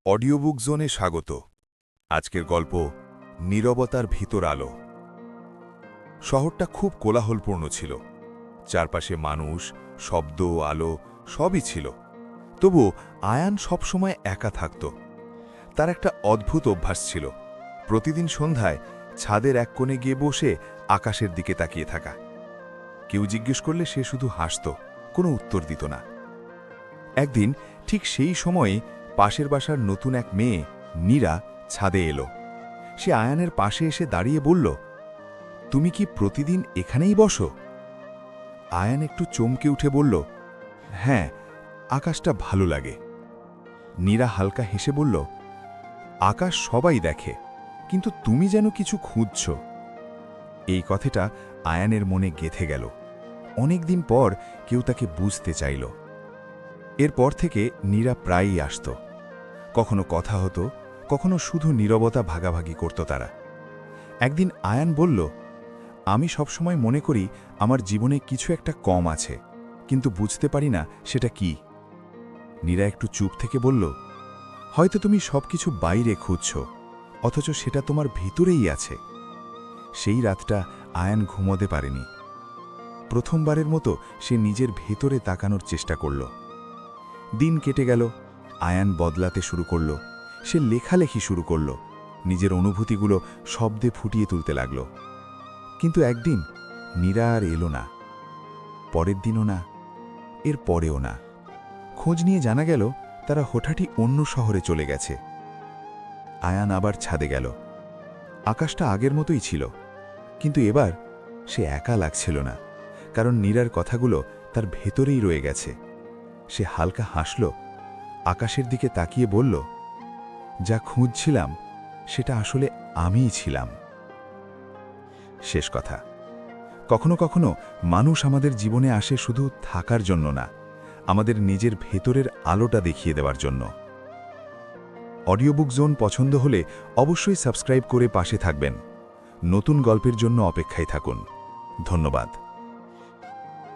Audio book জোনে স্বাগত। আজকের গল্প নীরবতার ভিতর আলো। শহরটা খুব কোলাহলপূর্ণ ছিল। চারপাশে মানুষ, শব্দ, আলো সবই ছিল। তবু আয়ান সবসময় একা থাকত। তার একটা অদ্ভুত অভ্যাস ছিল, প্রতিদিন সন্ধ্যায় ছাদের এক কোণে গিয়ে বসে আকাশের দিকে তাকিয়ে থাকা। কেউ জিজ্ঞেস করলে সে শুধু হাসত, কোনো উত্তর দিত না। একদিন ঠিক সেই সময়ে পাশের বাসার নতুন এক মেয়ে নীরা ছাদে এলো। সে আয়ানের পাশে এসে দাঁড়িয়ে বলল, তুমি কি প্রতিদিন এখানেই বসো? আয়ান একটু চমকে উঠে বলল, হ্যাঁ, আকাশটা ভালো লাগে। নীরা হালকা হেসে বলল, আকাশ সবাই দেখে, কিন্তু তুমি যেন কিছু খুঁজছ। এই কথাটা আয়ানের মনে গেঁথে গেল। অনেকদিন পর কেউ তাকে বুঝতে চাইল। এরপর থেকে নীরা প্রায়ই আসত। কখনো কথা হতো, কখনো শুধু নীরবতা ভাগাভাগি করত তারা। একদিন আয়ান বলল, আমি সবসময় মনে করি আমার জীবনে কিছু একটা কম আছে, কিন্তু বুঝতে পারি না সেটা কি। নীরা একটু চুপ থেকে বলল, হয়তো তুমি সবকিছু বাইরে খুঁজছ, অথচ সেটা তোমার ভিতরেই আছে। সেই রাতটা আয়ান ঘুমোতে পারেনি। প্রথমবারের মতো সে নিজের ভেতরে তাকানোর চেষ্টা করল। দিন কেটে গেল, আয়ান বদলাতে শুরু করল। সে লেখালেখি শুরু করল, নিজের অনুভূতিগুলো শব্দে ফুটিয়ে তুলতে লাগল। কিন্তু একদিন নীরা আর এলো না, পরের দিনও না, এর পরেও না। খোঁজ নিয়ে জানা গেল তারা হঠাৎই অন্য শহরে চলে গেছে। আয়ান আবার ছাদে গেল। আকাশটা আগের মতোই ছিল, কিন্তু এবার সে একা লাগছিল না, কারণ নীরার কথাগুলো তার ভেতরেই রয়ে গেছে। সে হালকা হাসল, আকাশের দিকে তাকিয়ে বলল, যা খুঁজছিলাম সেটা আসলে আমিই ছিলাম। শেষ কথা, কখনো কখনো মানুষ আমাদের জীবনে আসে শুধু থাকার জন্য না, আমাদের নিজের ভেতরের আলোটা দেখিয়ে দেওয়ার জন্য। অডিও বুক জোন পছন্দ হলে অবশ্যই সাবস্ক্রাইব করে পাশে থাকবেন। নতুন গল্পের জন্য অপেক্ষায় থাকুন। ধন্যবাদ।